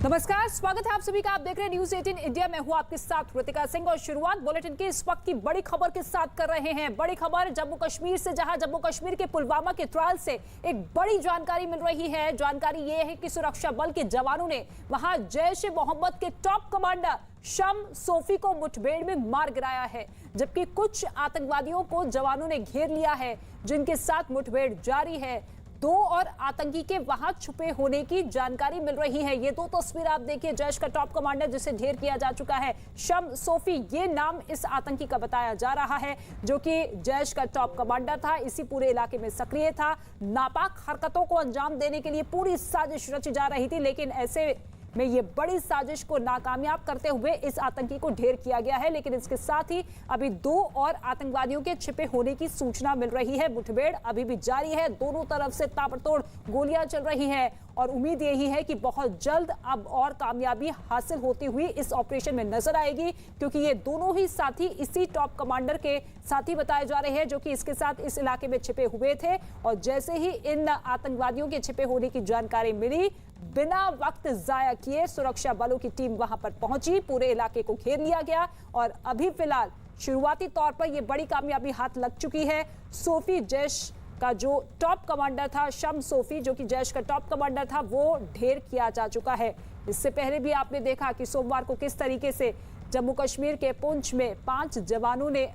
नमस्कार, स्वागत है आप सभी का। आप देख रहे हैं न्यूज 18 इंडिया। मैं हूं आपके साथ ऋतिका सिंह और शुरुआत बुलेटिन की इस वक्त की बड़ी खबर के साथ कर रहे हैं। बड़ी खबर जम्मू कश्मीर से, जहां जम्मू कश्मीर के पुलवामा के ट्रायल से एक बड़ी जानकारी मिल रही है। जानकारी ये है कि सुरक्षा बल के जवानों ने वहां जैश ए मोहम्मद के टॉप कमांडर शम सोफी को मुठभेड़ में मार गिराया है, जबकि कुछ आतंकवादियों को जवानों ने घेर लिया है, जिनके साथ मुठभेड़ जारी है। 2 और आतंकी के वहां छुपे होने की जानकारी मिल रही है। ये 2 तस्वीर आप देखिए। जैश का टॉप कमांडर जिसे ढेर किया जा चुका है, शम सोफी, ये नाम इस आतंकी का बताया जा रहा है, जो कि जैश का टॉप कमांडर था, इसी पूरे इलाके में सक्रिय था। नापाक हरकतों को अंजाम देने के लिए पूरी साजिश रची जा रही थी, लेकिन ऐसे में ये बड़ी साजिश को नाकामयाब करते हुए इस आतंकी को ढेर किया गया है। लेकिन इसके साथ ही अभी 2 और आतंकवादियों के छिपे होने की सूचना मिल रही है। मुठभेड़ अभी भी जारी है, दोनों तरफ से ताबड़तोड़ गोलियां चल रही हैं और उम्मीद यही है कि बहुत जल्द अब और कामयाबी हासिल होती हुई इस ऑपरेशन में नजर आएगी, क्योंकि ये दोनों ही साथी इसी टॉप कमांडर के साथी बताए जा रहे हैं, जो कि इसके साथ इस इलाके में छिपे हुए थे। और जैसे ही इन आतंकवादियों के छिपे होने की जानकारी मिली, बिना वक्त जाया किए सुरक्षा बलों की टीम वहां पर पहुंची, पूरे इलाके को घेर लिया गया और अभी फिलहाल शुरुआती तौर पर यह बड़ी कामयाबी हाथ लग चुकी है। सोफी, जैश का जो टॉप कमांडर था, शम सोफी, जो कि जैश का टॉप कमांडर था, वो ढेर किया जा चुका है। इससे पहले भी आपने देखा कि सोमवार को किस तरीके से जम्मू कश्मीर के पुंछ में 5 जवानों ने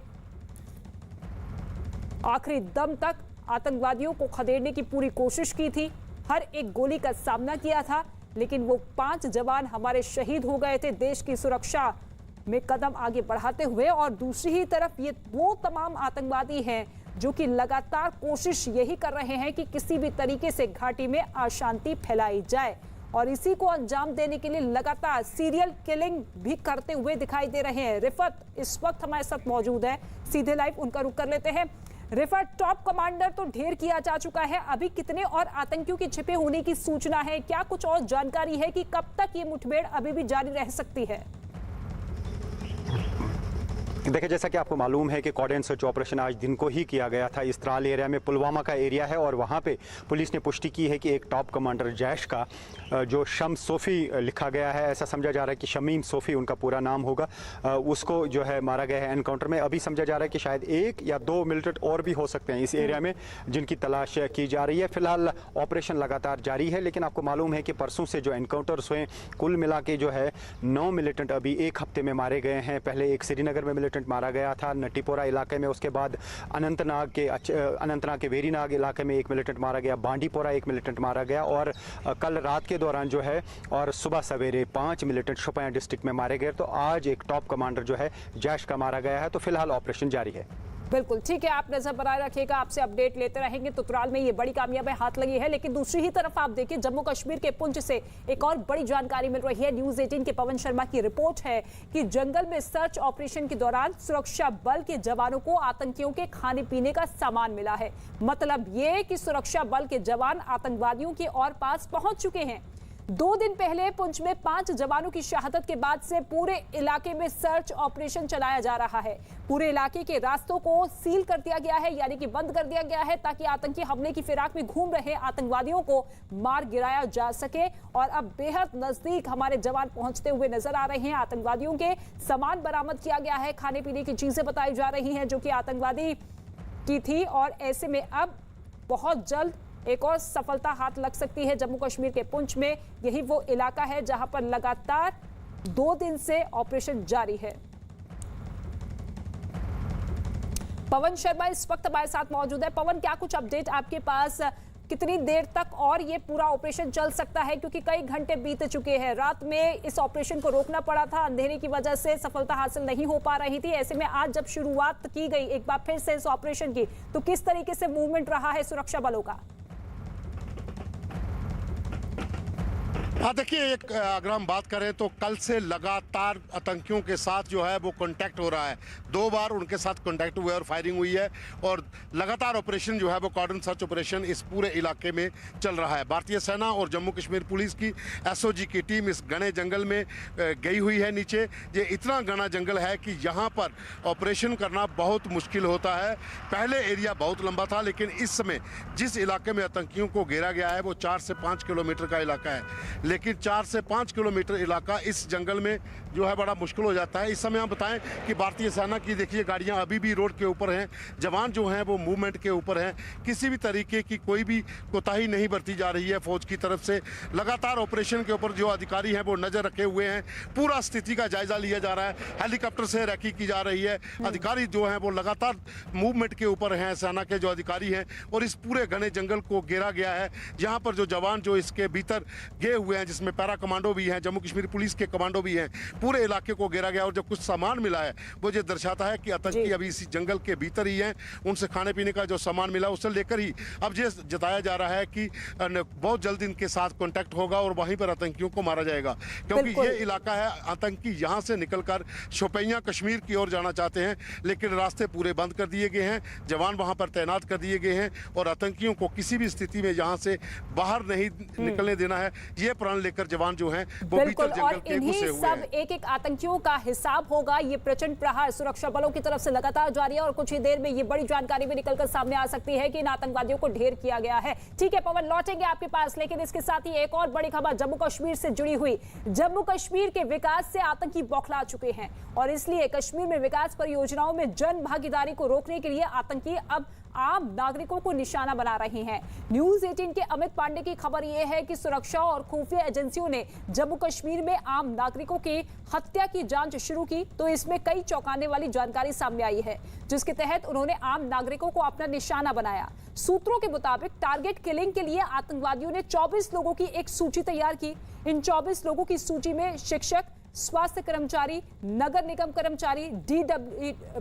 आखिरी दम तक आतंकवादियों को खदेड़ने की पूरी कोशिश की थी, हर एक गोली का सामना किया था, लेकिन वो 5 जवान हमारे शहीद हो गए थे देश की सुरक्षा में कदम आगे बढ़ाते हुए। और दूसरी ही तरफ ये वो तमाम आतंकवादी हैं जो कि लगातार कोशिश यही कर रहे हैं कि किसी भी तरीके से घाटी में अशांति फैलाई जाए, और इसी को अंजाम देने के लिए लगातार सीरियल किलिंग भी करते हुए दिखाई दे रहे हैं। रिफत इस वक्त हमारे साथ मौजूद है, सीधे लाइव उनका रुख कर लेते हैं। रिफत, टॉप कमांडर तो ढेर किया जा चुका है, अभी कितने और आतंकियों के छिपे होने की सूचना है? क्या कुछ और जानकारी है कि कब तक ये मुठभेड़ अभी भी जारी रह सकती है? देखिए, जैसा कि आपको मालूम है कि कॉर्डिनेट सर्च ऑपरेशन आज दिन को ही किया गया था। इस त्राल एरिया में पुलवामा का एरिया है और वहाँ पे पुलिस ने पुष्टि की है कि एक टॉप कमांडर जैश का जो शम सोफी लिखा गया है, ऐसा समझा जा रहा है कि शमीम सोफी उनका पूरा नाम होगा, उसको जो है मारा गया है एनकाउंटर में। अभी समझा जा रहा है कि शायद 1 या 2 मिलिटेंट और भी हो सकते हैं इस एरिया में, जिनकी तलाश की जा रही है। फिलहाल ऑपरेशन लगातार जारी है, लेकिन आपको मालूम है कि परसों से जो एनकाउंटर्स हुए, कुल मिला के जो है 9 मिलिटेंट अभी 1 हफ्ते में मारे गए हैं। पहले एक श्रीनगर में मारा गया था, नटीपोरा इलाके में, उसके बाद अनंतनाग के वेरीनाग इलाके में 1 मिलिटेंट मारा गया, बांडीपोरा 1 मिलिटेंट मारा गया, और कल रात के दौरान जो है और सुबह सवेरे 5 मिलिटेंट शोपियां डिस्ट्रिक्ट में मारे गए। तो आज एक टॉप कमांडर जो है जैश का मारा गया है। तो फिलहाल ऑपरेशन जारी है। बिल्कुल ठीक है, आप नजर बनाए रखिएगा, आपसे अपडेट लेते रहेंगे। तो तुराल में ये बड़ी कामयाबी हाथ लगी है, लेकिन दूसरी ही तरफ आप देखिए जम्मू कश्मीर के पुंछ से एक और बड़ी जानकारी मिल रही है। न्यूज 18 के पवन शर्मा की रिपोर्ट है कि जंगल में सर्च ऑपरेशन के दौरान सुरक्षा बल के जवानों को आतंकियों के खाने पीने का सामान मिला है। मतलब ये कि सुरक्षा बल के जवान आतंकवादियों के और पास पहुंच चुके हैं। 2 दिन पहले पुंछ में 5 जवानों की शहादत के बाद से पूरे इलाके में सर्च ऑपरेशन चलाया जा रहा है। पूरे इलाके के रास्तों को सील कर दिया गया है, यानी कि बंद कर दिया गया है, ताकि आतंकी हमले की फिराक में घूम रहे आतंकवादियों को मार गिराया जा सके। और अब बेहद नजदीक हमारे जवान पहुंचते हुए नजर आ रहे हैं। आतंकवादियों के सामान बरामद किया गया है, खाने पीने की चीजें बताई जा रही हैं जो कि आतंकवादी की थी, और ऐसे में अब बहुत जल्द एक और सफलता हाथ लग सकती है जम्मू कश्मीर के पुंछ में। यही वो इलाका है जहां पर लगातार 2 दिन से ऑपरेशन जारी है। पवन शर्मा इस वक्त हमारे साथ मौजूद है। पवन, क्या कुछ अपडेट आपके पास? कितनी देर तक और ये पूरा ऑपरेशन चल सकता है, क्योंकि कई घंटे बीत चुके हैं। रात में इस ऑपरेशन को रोकना पड़ा था, अंधेरे की वजह से सफलता हासिल नहीं हो पा रही थी। ऐसे में आज जब शुरुआत की गई एक बार फिर से इस ऑपरेशन की, तो किस तरीके से मूवमेंट रहा है सुरक्षा बलों का? हाँ, देखिए, अगर हम बात करें तो कल से लगातार आतंकियों के साथ जो है वो कांटेक्ट हो रहा है। 2 बार उनके साथ कांटेक्ट हुआ है और फायरिंग हुई है, और लगातार ऑपरेशन जो है वो कॉर्डिनेट सर्च ऑपरेशन इस पूरे इलाके में चल रहा है। भारतीय सेना और जम्मू कश्मीर पुलिस की एसओजी की टीम इस घने जंगल में गई हुई है नीचे। ये इतना घना जंगल है कि यहाँ पर ऑपरेशन करना बहुत मुश्किल होता है। पहले एरिया बहुत लंबा था, लेकिन इस समय जिस इलाके में आतंकियों को घेरा गया है वो 4 से 5 किलोमीटर का इलाका है। लेकिन 4 से 5 किलोमीटर इलाका इस जंगल में जो है बड़ा मुश्किल हो जाता है। इस समय हम बताएं कि भारतीय सेना की देखिए गाड़ियां अभी भी रोड के ऊपर हैं, जवान जो हैं वो मूवमेंट के ऊपर हैं, किसी भी तरीके की कोई भी कोताही नहीं बरती जा रही है फौज की तरफ से। लगातार ऑपरेशन के ऊपर जो अधिकारी हैं वो नजर रखे हुए हैं, पूरा स्थिति का जायजा लिया जा रहा है, हेलीकॉप्टर से रैकी की जा रही है। अधिकारी जो हैं वो लगातार मूवमेंट के ऊपर हैं, सेना के जो अधिकारी हैं, और इस पूरे घने जंगल को घेरा गया है। यहाँ पर जो जवान जो इसके भीतर गए हुए हैं, जिसमें पैरा कमांडो भी हैं, जम्मू कश्मीर पुलिस के कमांडो भी हैं, पूरे इलाके को घेरा गया। और जो कुछ सामान मिला है वो ये दर्शाता है कि आतंकी अभी इसी जंगल के भीतर ही हैं। उनसे खाने पीने का जो सामान मिला उसे लेकर ही अब ये जताया जा रहा है कि बहुत जल्द इनके साथ कांटेक्ट होगा और वहीं पर आतंकियों को मारा जाएगा, क्योंकि ये इलाका है आतंकी यहाँ से निकलकर शोपियां कश्मीर की ओर जाना चाहते हैं, लेकिन रास्ते पूरे बंद कर दिए गए हैं, जवान वहां पर तैनात कर दिए गए हैं और आतंकियों को किसी भी स्थिति में यहाँ से बाहर नहीं निकलने देना है। ये प्रण लेकर जवान जो हैं वो भीतर जंगल के घुसे हुए हैं। एक एक आतंकियों का हिसाब होगा। ये प्रचंड प्रहार सुरक्षा बलों की तरफ से लगातार जारी है और कुछ ही देर में ये बड़ी जानकारी भी निकलकर सामने आ सकती है कि इन आतंकवादियों को ढेर किया गया है। ठीक है पवन, लौटेंगे आपके पास, लेकिन इसके साथ ही एक और बड़ी खबर जम्मू कश्मीर से जुड़ी हुई। जम्मू कश्मीर के विकास से आतंकी बौखला चुके हैं और इसलिए कश्मीर में विकास परियोजनाओं में जन भागीदारी को रोकने के लिए आतंकी अब आम नागरिकों को निशाना बना रहे हैं। न्यूज 18 के अमित पांडे की खबर यह है कि सुरक्षा और खुफिया एजेंसियों ने जम्मू कश्मीर में आम नागरिकों की हत्या की जांच शुरू की, तो इसमें कई चौंकाने वाली जानकारी सामने आई है, जिसके तहत उन्होंने आम नागरिकों को अपना निशाना बनाया। सूत्रों के मुताबिक टारगेट किलिंग के लिए आतंकवादियों ने 24 लोगों की एक सूची तैयार की। इन 24 लोगों की सूची में शिक्षक, स्वास्थ्य कर्मचारी, नगर निगम कर्मचारी,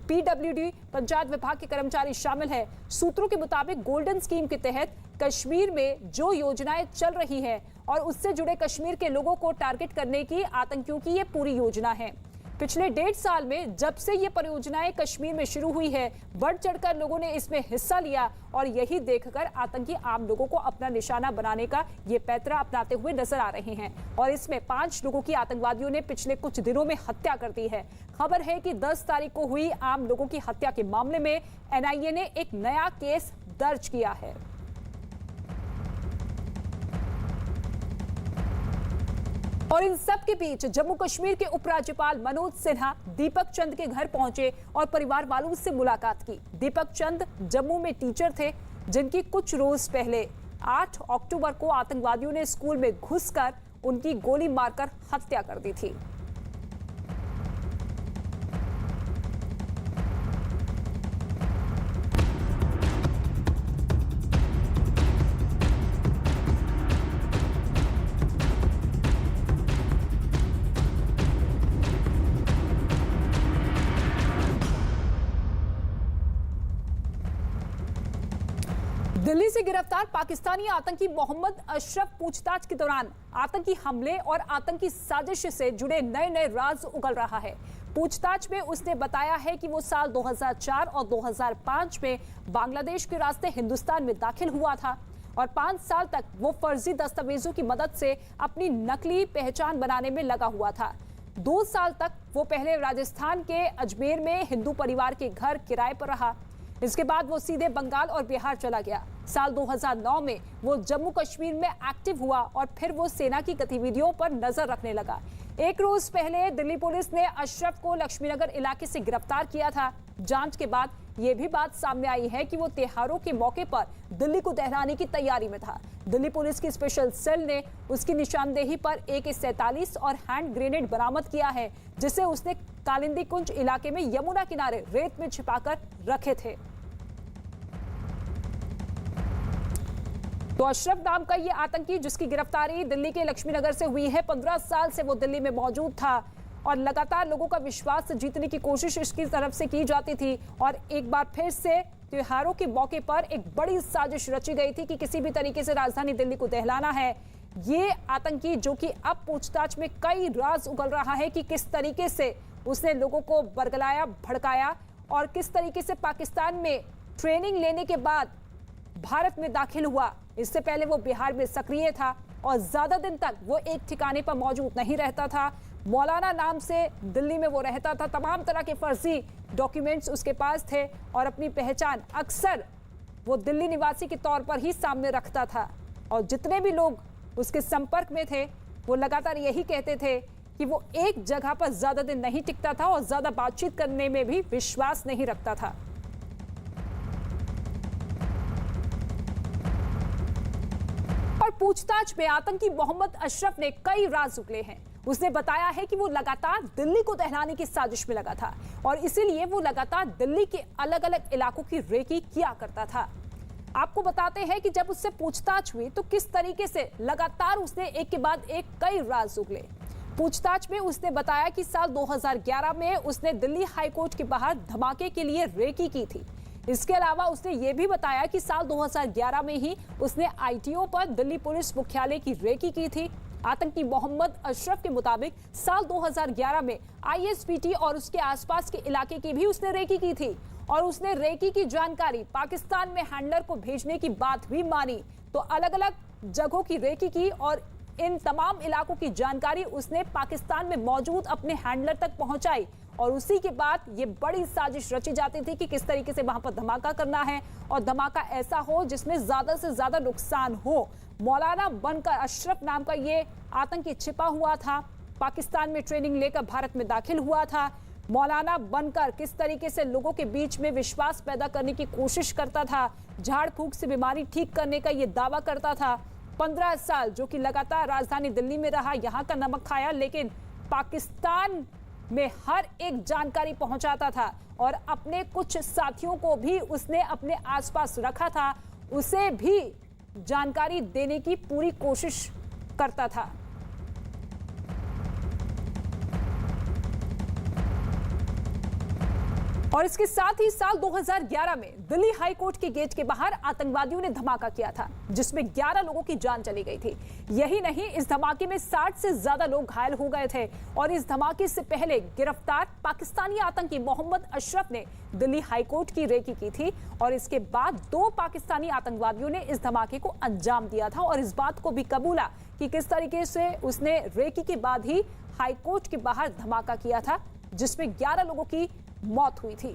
पीडब्ल्यूडी, पंचायत विभाग के कर्मचारी शामिल हैं। सूत्रों के मुताबिक गोल्डन स्कीम के तहत कश्मीर में जो योजनाएं चल रही हैं और उससे जुड़े कश्मीर के लोगों को टारगेट करने की आतंकियों की ये पूरी योजना है। पिछले 1.5 साल में जब से ये परियोजनाएं कश्मीर में शुरू हुई है, बढ़ चढ़कर लोगों ने इसमें हिस्सा लिया और यही देखकर आतंकी आम लोगों को अपना निशाना बनाने का ये पैतरा अपनाते हुए नजर आ रहे हैं। और इसमें 5 लोगों की आतंकवादियों ने पिछले कुछ दिनों में हत्या कर दी है। खबर है कि 10 तारीख को हुई आम लोगों की हत्या के मामले में एनआईए ने एक नया केस दर्ज किया है। और इन सब के बीच जम्मू कश्मीर के उपराज्यपाल मनोज सिन्हा दीपक चंद के घर पहुंचे और परिवार वालों से मुलाकात की। दीपक चंद जम्मू में टीचर थे, जिनकी कुछ रोज पहले 8 अक्टूबर को आतंकवादियों ने स्कूल में घुसकर उनकी गोली मारकर हत्या कर दी थी। दिल्ली से गिरफ्तार पाकिस्तानी आतंकी मोहम्मद अशरफ पूछताछ के दौरान आतंकी हमले और आतंकी साजिश से जुड़े नए नए राज उगल रहा है। पूछताछ में उसने बताया है कि वो साल 2004 और 2005 में बांग्लादेश के रास्ते हिंदुस्तान में दाखिल हुआ था और 5 साल तक वो फर्जी दस्तावेजों की मदद से अपनी नकली पहचान बनाने में लगा हुआ था। 2 साल तक वो पहले राजस्थान के अजमेर में हिंदू परिवार के घर किराए पर रहा। इसके बाद वो सीधे बंगाल और बिहार चला गया। साल 2009 में वो जम्मू कश्मीर में एक्टिव हुआ और फिर वो सेना की गतिविधियों पर नजर रखने लगा। एक रोज पहले दिल्ली पुलिस ने अशरफ को लक्ष्मीनगर इलाके से गिरफ्तार किया था। जांच के बाद ये भी बात सामने आई है कि वो त्योहारों के मौके पर दिल्ली को दहराने की तैयारी में था। दिल्ली पुलिस की स्पेशल सेल ने उसकी निशानदेही पर AK-47 और हैंड ग्रेनेड बरामद किया है, जिसे उसने कालिंदी कुंज इलाके में यमुना किनारे रेत में छिपाकर रखे थे। तो अशरफ नाम का ये आतंकी, जिसकी गिरफ्तारी दिल्ली के लक्ष्मीनगर से हुई है, 15 साल से वो दिल्ली में मौजूद था और लगातार लोगों का विश्वास जीतने की कोशिश इसकी तरफ से की जाती थी। और एक बार फिर से त्योहारों के मौके पर एक बड़ी साजिश रची गई थी कि किसी भी तरीके से राजधानी दिल्ली को दहलाना है। ये आतंकी, जो कि अब पूछताछ में कई राज उगल रहा है कि किस तरीके से उसने लोगों को बरगलाया, भड़काया और किस तरीके से पाकिस्तान में ट्रेनिंग लेने के बाद भारत में दाखिल हुआ। इससे पहले वो बिहार में सक्रिय था और ज्यादा दिन तक वो एक ठिकाने पर मौजूद नहीं रहता था। मौलाना नाम से दिल्ली में वो रहता था। तमाम तरह के फर्जी डॉक्यूमेंट्स उसके पास थे और अपनी पहचान अक्सर वो दिल्ली निवासी के तौर पर ही सामने रखता था। और जितने भी लोग उसके संपर्क में थे वो लगातार यही कहते थे कि वो एक जगह पर ज्यादा दिन नहीं टिकता था और ज्यादा बातचीत करने में भी विश्वास नहीं रखता था। और पूछताछ में आतंकी मोहम्मद अशरफ ने कई राज उगले हैं। उसने बताया है कि वो लगातार दिल्ली को दहलाने की साजिश में लगा था और इसीलिए वो लगातार दिल्ली के अलग अलग इलाकों की रेकी किया करता था। आपको बताते हैं कि जब उससे पूछताछ हुई तो किस तरीके से लगातार उसने एक के बाद एक कई राज उगले। पूछताछ में उसने बताया कि साल 2011 में उसने दिल्ली हाईकोर्ट के बाहर धमाके के लिए रेकी की थी। इसके अलावा उसने ये भी बताया कि साल 2011 में ही उसने आईटीओ पर दिल्ली पुलिस मुख्यालय की रेकी की थी। आतंकी मोहम्मद अशरफ के मुताबिक साल 2011 में आईएसबीटी और उसके आसपास के इलाके की भी उसने रेकी की थी और उसने रेकी की जानकारी पाकिस्तान में हैंडलर को भेजने की बात भी मानी। तो अलग अलग जगहों की रेकी की और इन तमाम इलाकों की जानकारी उसने पाकिस्तान में मौजूद अपने हैंडलर तक पहुंचाई और उसी के बाद ये बड़ी साजिश रची जाती थी कि किस तरीके से वहां पर धमाका करना है और धमाका ऐसा हो जिसमें ज्यादा से ज्यादा नुकसान हो। मौलाना बनकर अशरफ नाम का ये आतंकी छिपा हुआ था, पाकिस्तान में ट्रेनिंग लेकर भारत में दाखिल हुआ था। मौलाना बनकर किस तरीके से लोगों के बीच में विश्वास पैदा करने की कोशिश करता था, झाड़ फूंक से बीमारी ठीक करने का ये दावा करता था। 15 साल जो कि लगातार राजधानी दिल्ली में रहा, यहाँ का नमक खाया, लेकिन पाकिस्तान में हर एक जानकारी पहुंचाता था और अपने कुछ साथियों को भी उसने अपने आसपास रखा था, उसे भी जानकारी देने की पूरी कोशिश करता था। और इसके साथ ही साल 2011 में दिल्ली हाई कोर्ट के गेट के बाहर आतंकवादियों ने धमाका किया था जिसमें 11 लोगों की जान चली गई थी। यही नहीं, इस धमाके में 60 से ज्यादा लोग घायल हो गए थे और इस धमाके से पहले गिरफ्तार पाकिस्तानी आतंकी मोहम्मद अशरफ ने दिल्ली हाई कोर्ट की रेकी की थी और इसके बाद 2 पाकिस्तानी आतंकवादियों ने इस धमाके को अंजाम दिया था और इस बात को भी कबूला कि किस तरीके से उसने रेकी के बाद ही हाई कोर्ट के बाहर धमाका किया था जिसमें 11 लोगों की मौत हुई थी।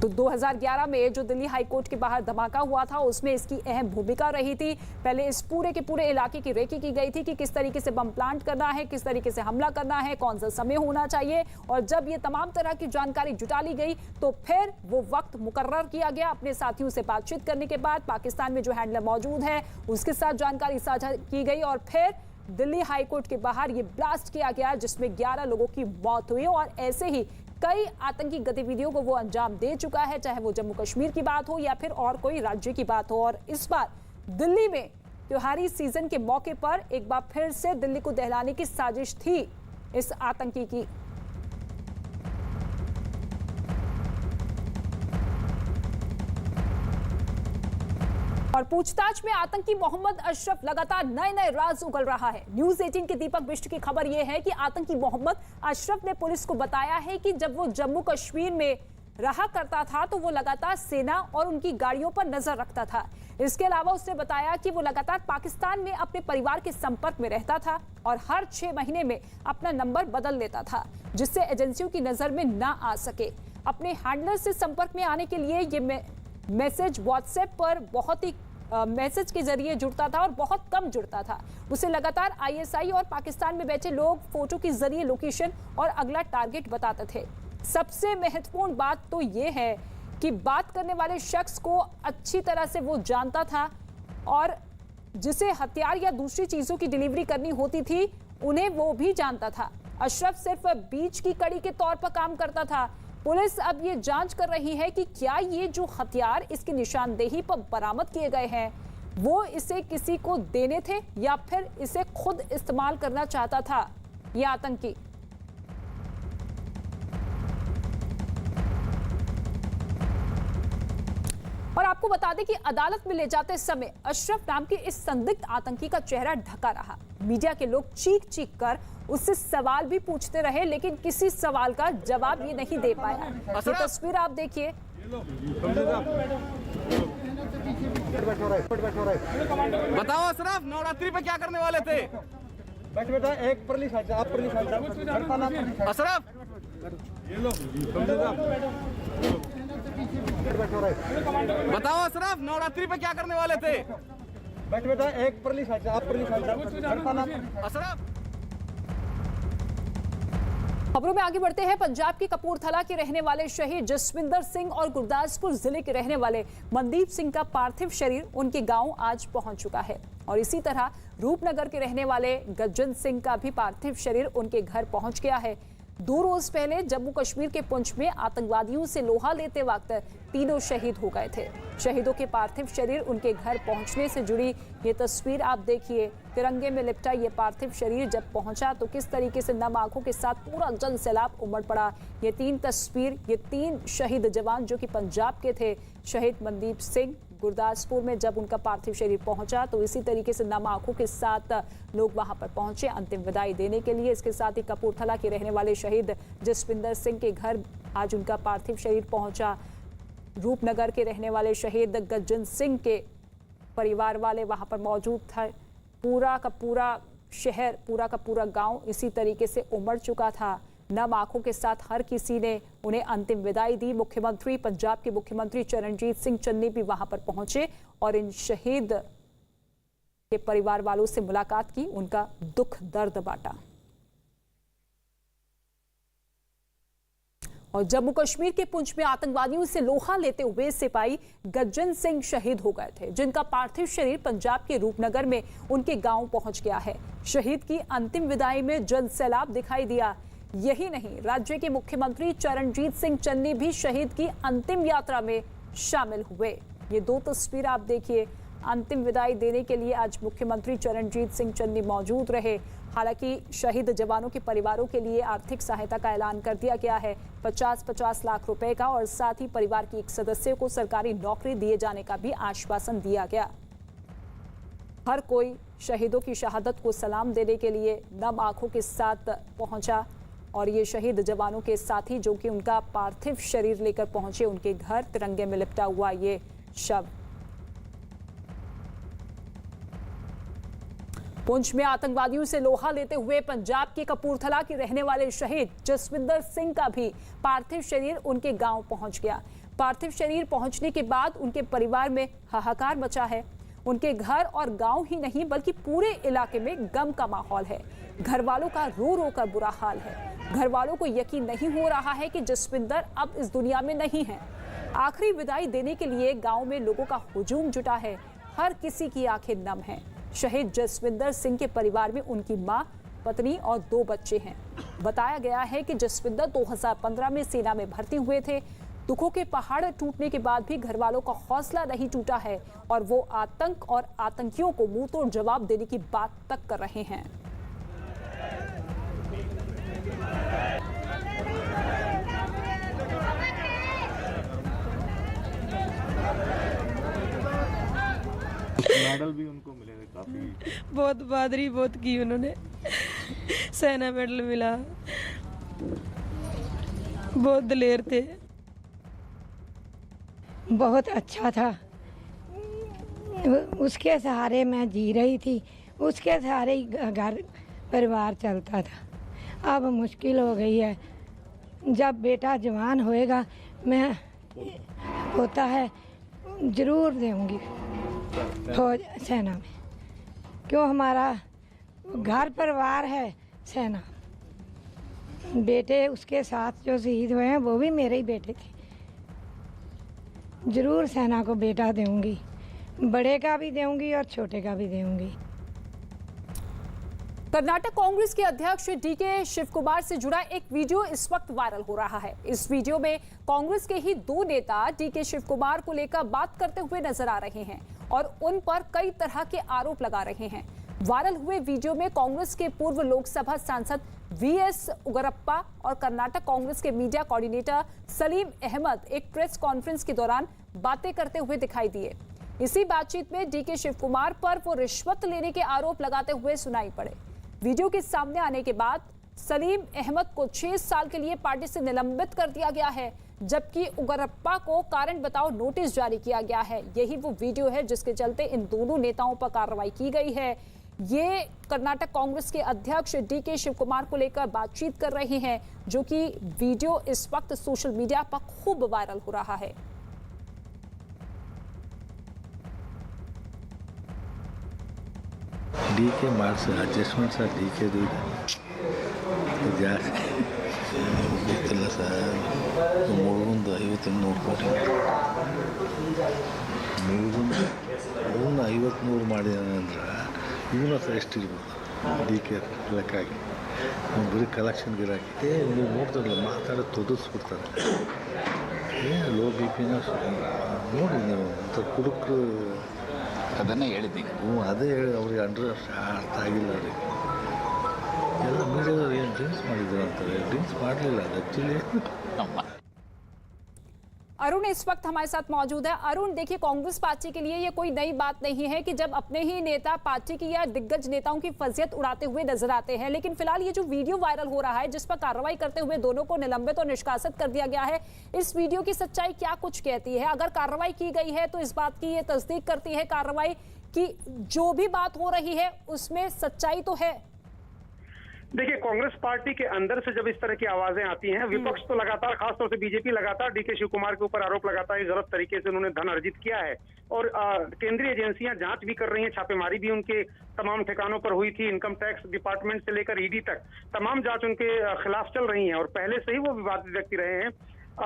तो 2011 में जो दिल्ली हाई कोर्ट के बाहर धमाका हुआ था उसमें इसकी अहम भूमिका रही थी। पहले इस पूरे के पूरे इलाके की रेकी की गई थी कि किस तरीके से बम प्लांट करना है, किस तरीके से हमला करना है, कौन सा समय होना चाहिए। और जब ये तमाम तरह की जानकारी जुटा ली गई तो फिर वो वक्त मुकर्रर किया गया। अपने साथियों से बातचीत करने के बाद पाकिस्तान में जो हैंडलर मौजूद है उसके साथ जानकारी साझा की गई और फिर दिल्ली हाई कोर्ट के बाहर ये ब्लास्ट किया गया जिसमें 11 लोगों की मौत हुई और ऐसे ही कई आतंकी गतिविधियों को वो अंजाम दे चुका है, चाहे वो जम्मू कश्मीर की बात हो या फिर और कोई राज्य की बात हो। और इस बार दिल्ली में त्योहारी सीजन के मौके पर एक बार फिर से दिल्ली को दहलाने की साजिश थी इस आतंकी की। और पूछताछ में आतंकी मोहम्मद अशरफ लगातार नए नए राज उगल रहा है। न्यूज़ 18 के दीपक बिष्ट की खबर यह है कि आतंकी मोहम्मद अशरफ ने पुलिस को बताया है कि जब वो जम्मू कश्मीर में रहा करता था तो वो लगातार सेना और उनकी गाड़ियों पर नजर रखता था। इसके अलावा उसने बताया कि वो लगातार पाकिस्तान में अपने परिवार के संपर्क में रहता था और हर 6 महीने में अपना नंबर बदल लेता था जिससे एजेंसियों की नजर में ना आ सके। अपने हैंडलर से संपर्क में आने के लिए ये मैसेज व्हाट्सएप पर बहुत ही मैसेज के जरिए जुड़ता था और बहुत कम जुड़ता था। उसे लगातार आईएसआई और पाकिस्तान में बैठे लोग फोटो के जरिए लोकेशन और अगला टारगेट बताते थे। सबसे महत्वपूर्ण बात तो ये है कि बात करने वाले शख्स को अच्छी तरह से वो जानता था और जिसे हथियार या दूसरी चीजों की डिलीवरी करनी होती थी उन्हें वो भी जानता था। अशरफ सिर्फ बीच की कड़ी के तौर पर काम करता था। पुलिस अब ये जांच कर रही है कि क्या ये जो हथियार इसकी निशानदेही पर बरामद किए गए हैं वो इसे किसी को देने थे या फिर इसे खुद इस्तेमाल करना चाहता था ये आतंकी। और आपको बता दें कि अदालत में ले जाते समय अशरफ नाम के इस संदिग्ध आतंकी का चेहरा ढका रहा। मीडिया के लोग चीख चीख कर उससे सवाल भी पूछते रहे लेकिन किसी सवाल का जवाब ये नहीं दे पाया। ये तस्वीर आप देखिए। बताओ अशरफ, नवरात्रि पे क्या करने वाले थे? बेटा एक परली साइड आप परली साइड अशरफ बैठो बताओ अशरफ, नवरात्रि पे क्या करने वाले थे? बैठ बेटा एक परली साइड से आप परली साइड अशरफ खबरों में आगे बढ़ते हैं। पंजाब के कपूरथला के रहने वाले शहीद जसविंदर सिंह और गुरदासपुर जिले के रहने वाले मनदीप सिंह का पार्थिव शरीर उनके गांव आज पहुंच चुका है और इसी तरह रूपनगर के रहने वाले गज्जन सिंह का भी पार्थिव शरीर उनके घर पहुंच गया है। 2 रोज पहले जम्मू कश्मीर के पुंछ में आतंकवादियों से लोहा लेते वक्त तीनों शहीद हो गए थे। शहीदों के पार्थिव शरीर उनके घर पहुंचने से जुड़ी ये तस्वीर आप देखिए। तिरंगे में लिपटा ये पार्थिव शरीर जब पहुंचा तो किस तरीके से नम आंखों के साथ पूरा जन सैलाब उमड़ पड़ा। ये 3 तस्वीर, ये 3 शहीद जवान जो कि पंजाब के थे, शहीद मनदीप सिंह गुरदासपुर में जब उनका पार्थिव शरीर पहुंचा तो इसी तरीके से नम आंखों के साथ लोग वहां पर पहुंचे अंतिम विदाई देने के लिए। इसके साथ ही कपूरथला के रहने वाले शहीद जसविंदर सिंह के घर आज उनका पार्थिव शरीर पहुंचा। रूपनगर के रहने वाले शहीद गज्जन सिंह के परिवार वाले वहां पर मौजूद थे। पूरा का पूरा शहर, पूरा का पूरा गांव इसी तरीके से उमड़ चुका था। नम आंखों के साथ हर किसी ने उन्हें अंतिम विदाई दी। मुख्यमंत्री, पंजाब के मुख्यमंत्री चरणजीत सिंह चन्नी भी वहां पर पहुंचे और इन शहीद के परिवार वालों से मुलाकात की, उनका दुख दर्द बांटा। और जम्मू कश्मीर के पुंछ में आतंकवादियों से लोहा लेते हुए सिपाही गज्जन सिंह शहीद हो गए थे, जिनका पार्थिव शरीर पंजाब के रूपनगर में उनके गांव पहुंच गया है। शहीद की अंतिम विदाई में जन सैलाब दिखाई दिया। यही नहीं, राज्य के मुख्यमंत्री चरणजीत सिंह चन्नी भी शहीद की अंतिम यात्रा में शामिल हुए। ये 2 तस्वीर आप देखिए। अंतिम विदाई देने के लिए आज मुख्यमंत्री चरणजीत सिंह चन्नी मौजूद रहे। हालांकि शहीद जवानों के परिवारों के लिए आर्थिक सहायता का ऐलान कर दिया गया है, 50-50 लाख रुपए का, और साथ ही परिवार के एक सदस्य को सरकारी नौकरी दिए जाने का भी आश्वासन दिया गया। हर कोई शहीदों की शहादत को सलाम देने के लिए नम आंखों के साथ पहुंचा और ये शहीद जवानों के साथी जो कि उनका पार्थिव शरीर लेकर पहुंचे उनके घर, तिरंगे में लिपटा हुआ ये शव। पुंछ में आतंकवादियों से लोहा लेते हुए पंजाब के कपूरथला के रहने वाले शहीद जसविंदर सिंह का भी पार्थिव शरीर उनके गांव पहुंच गया। पार्थिव शरीर पहुंचने के बाद उनके परिवार में हाहाकार मचा है। उनके घर और गांव ही नहीं बल्कि पूरे इलाके में गम का माहौल है। घर वालों का रो रो कर बुरा हाल है। घर वालों को यकीन नहीं हो रहा है कि जसविंदर अब इस दुनिया में नहीं है। आखिरी विदाई देने के लिए गांव में लोगों का हुजूम जुटा है। हर किसी की आंखें नम हैं। शहीद जसविंदर सिंह के परिवार में उनकी मां, पत्नी और 2 बच्चे हैं। बताया गया है कि जसविंदर 2015 में सेना में भर्ती हुए थे। दुखों के पहाड़ टूटने के बाद भी घर वालों का हौसला नहीं टूटा है और वो आतंक और आतंकियों को मुंह तोड़ जवाब देने की बात तक कर रहे हैं। मेडल भी उनको मिले थे काफी। बहुत बहादुरी बहुत की उन्होंने, सेना मेडल मिला, बहुत दलेर थे। बहुत अच्छा था। उसके सहारे मैं जी रही थी, उसके सहारे ही घर परिवार चलता था। अब मुश्किल हो गई है। जब बेटा जवान होएगा, मैं होता है ज़रूर दूंगी फौज सेना में, क्यों हमारा घर परिवार है सेना। बेटे उसके साथ जो शहीद हुए हैं वो भी मेरे ही बेटे थे। जरूर सेना को बेटा दूंगी, बड़े का भी दूंगी और छोटे का भी दूंगी। कर्नाटक कांग्रेस के अध्यक्ष डीके शिव कुमार से जुड़ा एक वीडियो इस वक्त वायरल हो रहा है। इस वीडियो में कांग्रेस के ही 2 नेता डीके शिव कुमार को लेकर बात करते हुए नजर आ रहे हैं और उन पर कई तरह के आरोप लगा रहे हैं। वायरल हुए वीडियो में कांग्रेस के पूर्व लोकसभा सांसद वीएस उगरप्पा और कर्नाटक कांग्रेस के मीडिया कोऑर्डिनेटर सलीम अहमद एक प्रेस कॉन्फ्रेंस के दौरान बातें करते हुए दिखाई दिए। इसी बातचीत में डीके शिव कुमार पर वो रिश्वत लेने के आरोप लगाते हुए सुनाई पड़े। वीडियो के सामने आने के बाद सलीम अहमद को 6 साल के लिए पार्टी से निलंबित कर दिया गया है, जबकि उगरप्पा को कारण बताओ नोटिस जारी किया गया है। यही वो वीडियो है जिसके चलते इन दोनों नेताओं पर कार्रवाई की गई है। ये कर्नाटक कांग्रेस के अध्यक्ष डीके शिव कुमार को लेकर बातचीत कर रहे हैं, जो कि वीडियो इस वक्त सोशल मीडिया पर खूब वायरल हो रहा है। ಡಿ ಕೆ ಮಾಡಿಸಿ ಅಡ್ಜಸ್ಟ್ಮೆಂಟ್ ಸರ್ ಡಿ ಕೆ ಜಾಸ್ತಿ ಗೊತ್ತಿಲ್ಲ ಸರ್ ಮುಳುಗುಂದು 50-100 ಕೋಟಿ ಮುಳುಗುಂದು 50-100 ಮಾಡಿದಾನೆ ಅಂದ್ರೆ ಇವನು ಹತ್ರ ಎಷ್ಟಿರ್ಬೋದು ಡಿ ಕೆ ಲೆಕ್ಕಾಗಿ ಅವ್ನು ಬರೀ ಕಲೆಕ್ಷನ್ ಗಿರಾಕಿ ನೀವು ನೋಡ್ತಾರಲ್ಲ ಮಾತಾಡೋದು ತೊದರ್ಸ್ಬಿಡ್ತಾರೆ ಲೋ ಬಿ ಪಿನ ನೋಡಿ ನೀವು ಕುಡುಕರು ಅದನ್ನೇ ಹೇಳಿದ್ದೀನಿ. ಅದೇ ಹೇಳಿ ಅವ್ರಿಗೆ ಅರ್ಥ ಆಗಿಲ್ಲ ಅವ್ರಿಗೆ ಎಲ್ಲ ಮೀಡಿಯಾದವ್ರು ಏನು ಡ್ರಿಂಕ್ಸ್ ಮಾಡಿದ್ರು ಅಂತಾರೆ ಡ್ರಿಂಕ್ಸ್ ಮಾಡಲಿಲ್ಲ ಅದು ಆ್ಯಕ್ಚುಲಿ अरुण इस वक्त हमारे साथ मौजूद है। अरुण देखिए, कांग्रेस पार्टी के लिए ये कोई नई बात नहीं है कि जब अपने ही नेता पार्टी की या दिग्गज नेताओं की फजीयत उड़ाते हुए नजर आते हैं, लेकिन फिलहाल ये जो वीडियो वायरल हो रहा है जिस पर कार्रवाई करते हुए दोनों को निलंबित और निष्कासित कर दिया गया है, इस वीडियो की सच्चाई क्या कुछ कहती है? अगर कार्रवाई की गई है तो इस बात की ये तस्दीक करती है कार्रवाई की जो भी बात हो रही है उसमें सच्चाई तो है? देखिए, कांग्रेस पार्टी के अंदर से जब इस तरह की आवाजें आती हैं, विपक्ष तो लगातार, खासतौर से बीजेपी लगातार डीके शिव कुमार के ऊपर आरोप लगाता है गलत तरीके से उन्होंने धन अर्जित किया है और केंद्रीय एजेंसियां जांच भी कर रही हैं, छापेमारी भी उनके तमाम ठिकानों पर हुई थी। इनकम टैक्स डिपार्टमेंट से लेकर ईडी तक तमाम जांच उनके खिलाफ चल रही है और पहले से ही वो विवादित व्यक्ति रहे हैं।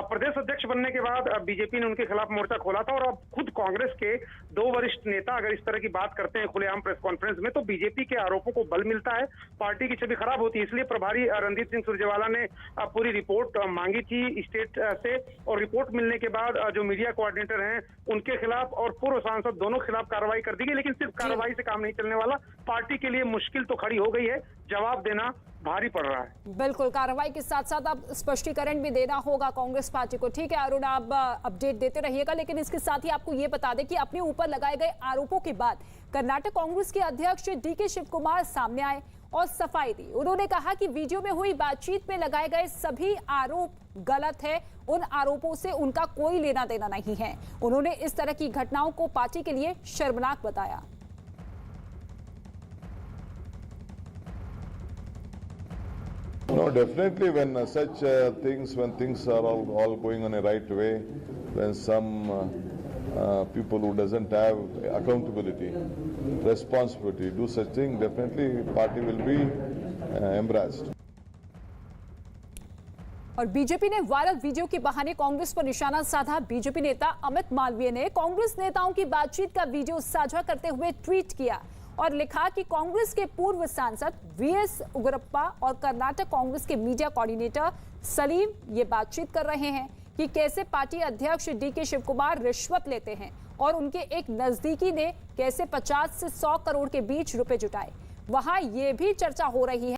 प्रदेश अध्यक्ष बनने के बाद बीजेपी ने उनके खिलाफ मोर्चा खोला था और अब खुद कांग्रेस के 2 वरिष्ठ नेता अगर इस तरह की बात करते हैं खुलेआम प्रेस कॉन्फ्रेंस में तो बीजेपी के आरोपों को बल मिलता है, पार्टी की छवि खराब होती है। इसलिए प्रभारी रणदीप सिंह सुरजेवाला ने पूरी रिपोर्ट मांगी थी स्टेट से और रिपोर्ट मिलने के बाद जो मीडिया कोऑर्डिनेटर हैं उनके खिलाफ और पूर्व सांसद दोनों खिलाफ कार्रवाई कर दी गई। लेकिन सिर्फ कार्रवाई से काम नहीं चलने वाला, पार्टी के लिए मुश्किल तो खड़ी हो गई है, जवाब देना भारी पड़ रहा है। बिल्कुल, कार्रवाई के साथ साथ अब स्पष्टीकरण भी देना होगा कांग्रेस पार्टी को। ठीक है अरुण, आप अपडेट देते रहिएगा, लेकिन इसके साथ ही आपको ये बता दें कि अपने ऊपर लगाए गए आरोपों के बाद कर्नाटक कांग्रेस के अध्यक्ष डीके शिव कुमार सामने आए और सफाई दी। उन्होंने कहा कि वीडियो में हुई बातचीत में लगाए गए सभी आरोप गलत है, उन आरोपों से उनका कोई लेना देना नहीं है। उन्होंने इस तरह की घटनाओं को पार्टी के लिए शर्मनाक बताया। No, definitely when such things, when things are all going on a right way, when some people who doesn't have accountability, responsibility, do such thing, definitely party will be embarrassed. और BJP ने viral video के बहाने कांग्रेस पर निशाना साधा। BJP नेता अमित मालवीय ने कांग्रेस नेताओं की बातचीत का वीडियो साझा करते हुए ट्वीट किया और लिखा कि कांग्रेस के पूर्व सांसद वीएस उग्रप्पा और कर्नाटक कांग्रेस के मीडिया कोऑर्डिनेटर सलीम ये बातचीत कर रहे हैं कि कैसे पार्टी अध्यक्ष डीके शिव कुमार रिश्वत लेते हैं और उनके एक नजदीकी ने कैसे 50 से 100 करोड़ के बीच रुपए जुटाए। वहां ये भी चर्चा हो रही है